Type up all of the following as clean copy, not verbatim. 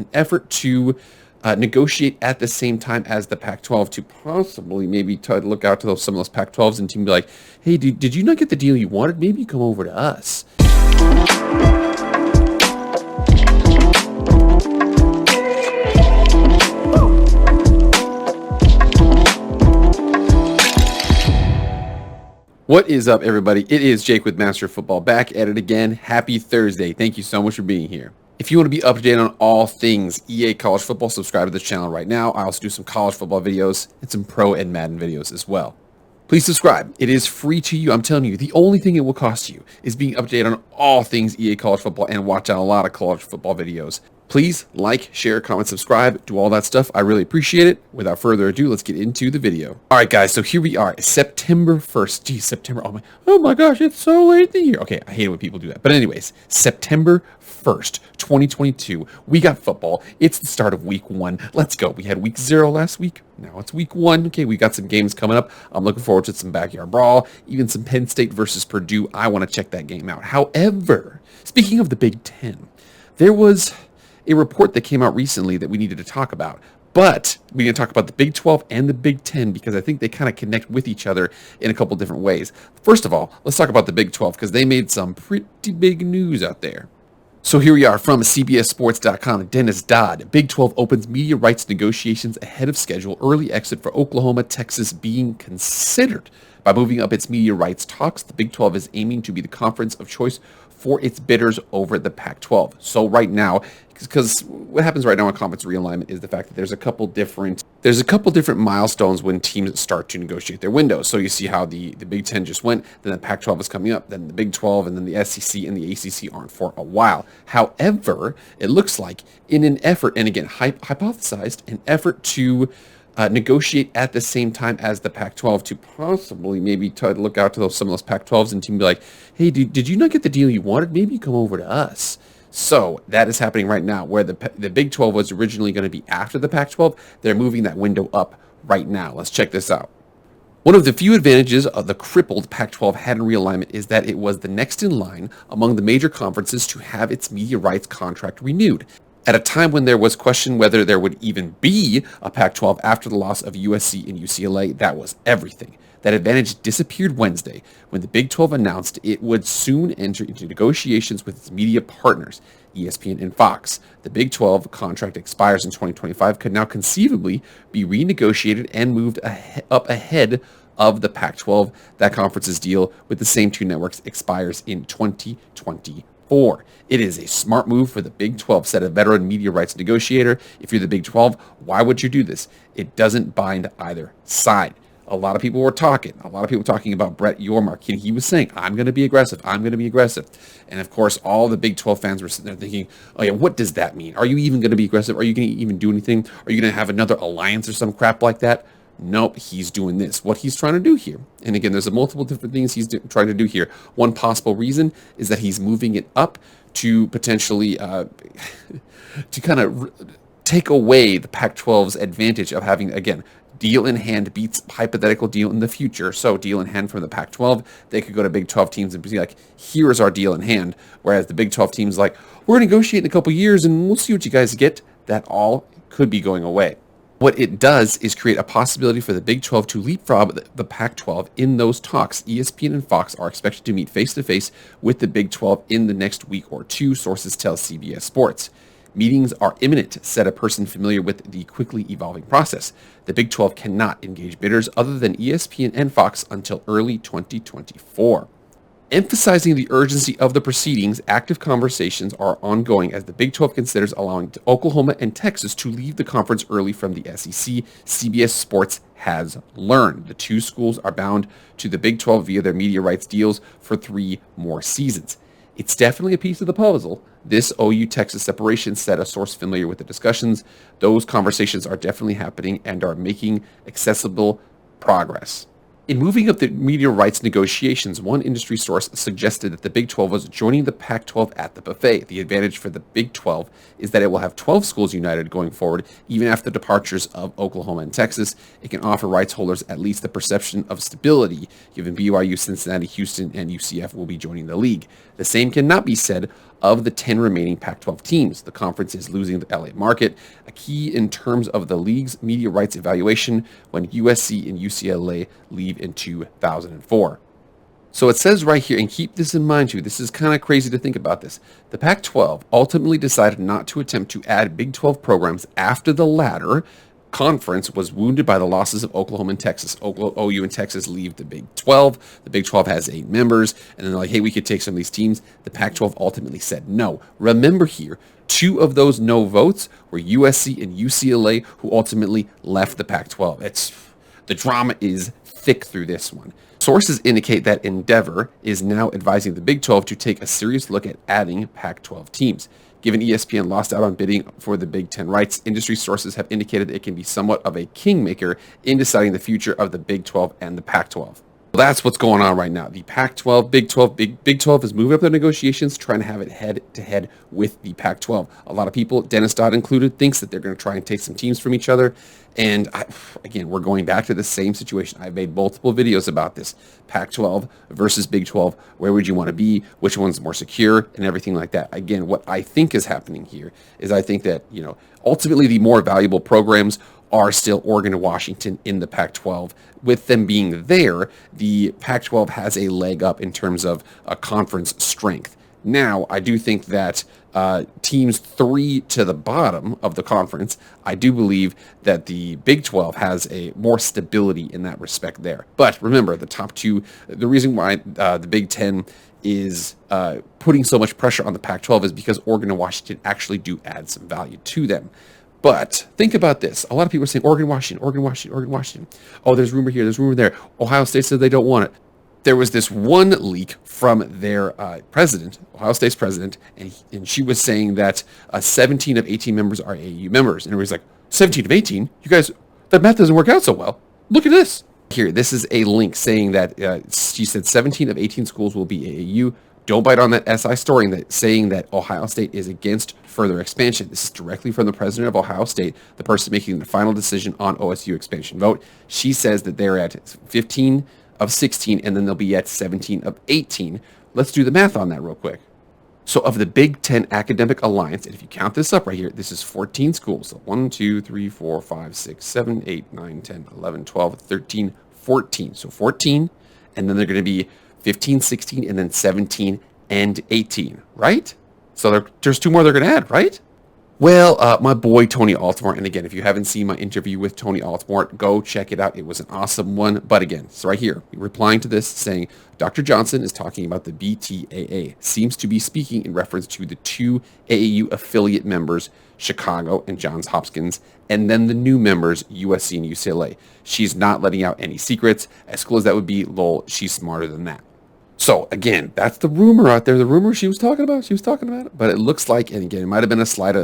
an effort to negotiate at the same time as the Pac-12 to possibly maybe look out to some of those Pac-12s and team be like, hey, did you not get the deal you wanted? Maybe you come over to us. What is up, everybody? It is Jake with Master of Football back at it again. Happy Thursday. Thank you so much for being here. If you want to be up to date on all things EA College Football, subscribe to this channel right now. I also do some college football videos and some pro and Madden videos as well. Please subscribe. It is free to you. I'm telling you, the only thing it will cost you is being up to date on all things EA College Football and watch out a lot of college football videos. Please like, share, comment, subscribe, do all that stuff. I really appreciate it. Without further ado, let's get into the video. All right, guys, so here we are, September 1st. Geez, September, oh my gosh, it's so late in the year. Okay, I hate it when people do that. But anyways, September 1st, 2022, we got football. It's the start of week 1. Let's go. We had week 0 last week. Now it's week 1. Okay, we got some games coming up. I'm looking forward to some backyard brawl, even some Penn State versus Purdue. I want to check that game out. However, speaking of the Big Ten, there was a report that came out recently that we needed to talk about. But we're going to talk about the Big 12 and the Big 10 because I think they kind of connect with each other in a couple different ways. First of all, let's talk about the Big 12 because they made some pretty big news out there. So here we are from CBSSports.com. Dennis Dodd. Big 12 opens media rights negotiations ahead of schedule. Early exit for Oklahoma, Texas being considered. By moving up its media rights talks, the Big 12 is aiming to be the conference of choice for its bidders over the Pac-12. So right now, because what happens right now in conference realignment is the fact that there's a couple different milestones when teams start to negotiate their windows. So you see how the Big Ten just went, then the Pac-12 is coming up, then the Big 12, and then the SEC and the ACC aren't for a while. However, it looks like in an effort, and again, hypothesized, an effort to negotiate at the same time as the Pac-12 to possibly maybe look out to some of those Pac-12s and team be like, hey, did you not get the deal you wanted? Maybe you come over to us. So that is happening right now where the Big 12 was originally going to be after the Pac-12. They're moving that window up right now. Let's check this out. One of the few advantages of the crippled Pac-12 had in realignment is that it was the next in line among the major conferences to have its media rights contract renewed. At a time when there was question whether there would even be a Pac-12 after the loss of USC and UCLA, that was everything. That advantage disappeared Wednesday when the Big 12 announced it would soon enter into negotiations with its media partners, ESPN and Fox. The Big 12 contract expires in 2025, could now conceivably be renegotiated and moved up ahead of the Pac-12. That conference's deal with the same two networks expires in 2024. It is a smart move for the Big 12, said a veteran media rights negotiator. If you're the Big 12, why would you do this? It doesn't bind either side. A lot of people talking about Brett Yormark. He was saying, I'm going to be aggressive. And of course, all the Big 12 fans were sitting there thinking, oh yeah, what does that mean? Are you even going to be aggressive? Are you going to even do anything? Are you going to have another alliance or some crap like that? Nope, he's doing this. What he's trying to do here, and again, there's multiple different things he's trying to do here. One possible reason is that he's moving it up to potentially to kind of take away the Pac-12's advantage of having, again, deal in hand beats hypothetical deal in the future. So deal in hand from the Pac-12, they could go to Big 12 teams and be like, here's our deal in hand. Whereas the Big 12 teams like, we're going to negotiate in a couple years and we'll see what you guys get. That all could be going away. What it does is create a possibility for the Big 12 to leapfrog the Pac-12 in those talks. ESPN and Fox are expected to meet face-to-face with the Big 12 in the next week or two, sources tell CBS Sports. Meetings are imminent, said a person familiar with the quickly evolving process. The Big 12 cannot engage bidders other than ESPN and Fox until early 2024. Emphasizing the urgency of the proceedings, active conversations are ongoing as the Big 12 considers allowing Oklahoma and Texas to leave the conference early from the SEC, CBS Sports has learned. The two schools are bound to the Big 12 via their media rights deals for 3 more seasons. It's definitely a piece of the puzzle. This OU-Texas separation, said a source familiar with the discussions. Those conversations are definitely happening and are making accessible progress. In moving up the media rights negotiations, one industry source suggested that the Big 12 was joining the Pac-12 at the buffet. The advantage for the Big 12 is that it will have 12 schools united going forward, even after the departures of Oklahoma and Texas. It can offer rights holders at least the perception of stability, given BYU, Cincinnati, Houston, and UCF will be joining the league. The same cannot be said of the 10 remaining Pac-12 teams. The conference is losing the LA market, a key in terms of the league's media rights evaluation when USC and UCLA leave in 2004. So it says right here, and keep this in mind too, this is kind of crazy to think about this. The Pac-12 ultimately decided not to attempt to add Big 12 programs after the latter conference was wounded by the losses of Oklahoma and Texas. OU and Texas leave the Big 12. The Big 12 has 8 members, and then they're like, hey, we could take some of these teams. The Pac-12 ultimately said no. Remember here, 2 of those no votes were USC and UCLA, who ultimately left the Pac-12. The drama is thick through this one. Sources indicate that Endeavor is now advising the Big 12 to take a serious look at adding Pac-12 teams. Given ESPN lost out on bidding for the Big 10 rights, industry sources have indicated it can be somewhat of a kingmaker in deciding the future of the Big 12 and the Pac-12. That's what's going on right now. The Pac-12, Big 12, Big 12 is moving up the negotiations, trying to have it head-to-head with the Pac-12. A lot of people, Dennis Dodd included, thinks that they're going to try and take some teams from each other. And again, we're going back to the same situation. I've made multiple videos about this. Pac-12 versus Big 12. Where would you want to be? Which one's more secure? And everything like that. Again, what I think is happening here is I think that, ultimately the more valuable programs are still Oregon and Washington in the Pac-12. With them being there, the Pac-12 has a leg up in terms of a conference strength. Now, I do think that teams 3 to the bottom of the conference, I do believe that the Big 12 has a more stability in that respect there. But remember, the top 2, the reason why the Big 10 is putting so much pressure on the Pac-12 is because Oregon and Washington actually do add some value to them. But think about this. A lot of people are saying Oregon, Washington, Oregon, Washington, Oregon, Washington. Oh, there's rumor here, there's rumor there. Ohio State said they don't want it. There was this one leak from their president, Ohio State's president, and she was saying that 17 of 18 members are AAU members. And everybody's like, 17 of 18? You guys, that math doesn't work out so well. Look at this. Here, this is a link saying that she said 17 of 18 schools will be AAU. Don't bite on that SI story saying that Ohio State is against further expansion. This is directly from the president of Ohio State, the person making the final decision on OSU expansion vote. She says that they're at 15 of 16, and then they'll be at 17 of 18. Let's do the math on that real quick. So of the Big 10 Academic Alliance, and if you count this up right here, this is 14 schools. So 1, 2, 3, 4, 5, 6, 7, 8, 9, 10, 11, 12, 13, 14. So 14, and then they're going to be 15, 16, and then 17 and 18, right? So there's 2 more they're going to add, right? Well, my boy Tony Altamore, and again, if you haven't seen my interview with Tony Altamore, go check it out. It was an awesome one. But again, it's right here, replying to this, saying Dr. Johnson is talking about the BTAA, seems to be speaking in reference to the 2 AAU affiliate members, Chicago and Johns Hopkins, and then the new members, USC and UCLA. She's not letting out any secrets. As cool as that would be, lol, she's smarter than that. So again, that's the rumor out there. The rumor she was talking about it. But it looks like, and again, it might have been a slip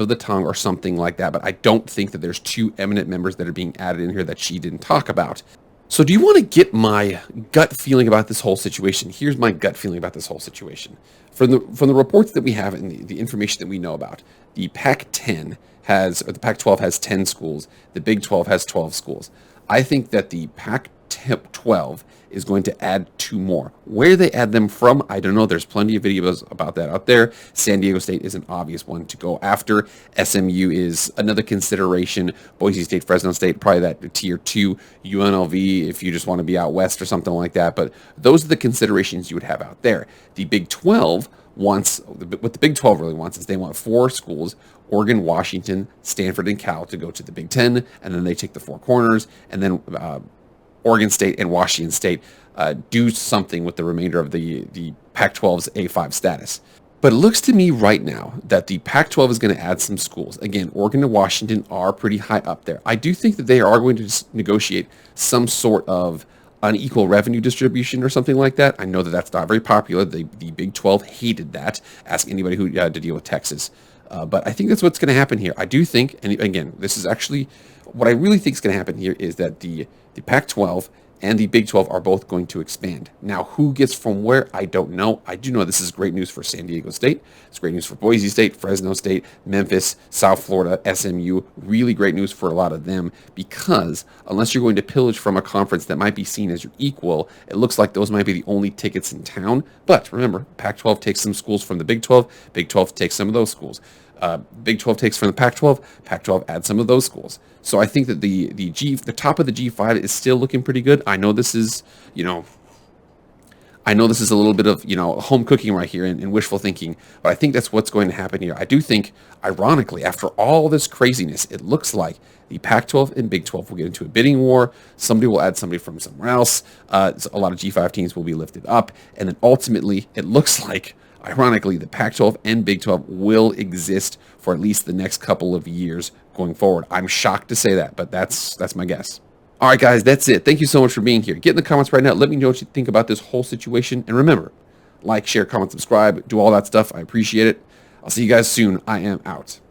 of the tongue or something like that. But I don't think that there's 2 eminent members that are being added in here that she didn't talk about. So do you want to get my gut feeling about this whole situation? Here's my gut feeling about this whole situation. From the reports that we have and the information that we know about, the Pac-12 has 10 schools. The Big 12 has 12 schools. I think that the Pac-12 is going to add 2 more. Where they add them from, I don't know. There's plenty of videos about that out there. San Diego State is an obvious one to go after. SMU is another consideration. Boise State, Fresno State, probably that tier 2. UNLV, if you just want to be out west or something like that. But those are the considerations you would have out there. The Big 12 wants, what the Big 12 really wants is they want 4 schools, Oregon, Washington, Stanford, and Cal, to go to the Big 10, and then they take the 4 corners, and then Oregon State and Washington State do something with the remainder of the Pac-12's A5 status. But it looks to me right now that the Pac-12 is going to add some schools. Again, Oregon and Washington are pretty high up there. I do think that they are going to negotiate some sort of unequal revenue distribution or something like that. I know that that's not very popular. The Big 12 hated that. Ask anybody who had to deal with Texas. But I think that's what's going to happen here. I do think, and again, this is actually what I really think is going to happen here, is that the Pac-12 and the Big 12 are both going to expand. Now, who gets from where, I don't know. I do know this is great news for San Diego State. It's great news for Boise State, Fresno State, Memphis, South Florida, SMU. Really great news for a lot of them, because unless you're going to pillage from a conference that might be seen as your equal, it looks like those might be the only tickets in town. But remember, Pac-12 takes some schools from the Big 12. Big 12 takes some of those schools. Big 12 takes from the Pac-12. Pac-12 adds some of those schools. So I think that the top of the G5 is still looking pretty good. I know this is, a little bit of, home cooking right here and wishful thinking, but I think that's what's going to happen here. I do think, ironically, after all this craziness, it looks like the Pac-12 and Big 12 will get into a bidding war. Somebody will add somebody from somewhere else. So a lot of G5 teams will be lifted up. And then ultimately, it looks like, ironically, the Pac-12 and Big 12 will exist for at least the next couple of years going forward. I'm shocked to say that, but that's my guess. All right, guys, that's it. Thank you so much for being here. Get in the comments right now. Let me know what you think about this whole situation. And remember, like, share, comment, subscribe, do all that stuff. I appreciate it. I'll see you guys soon. I am out.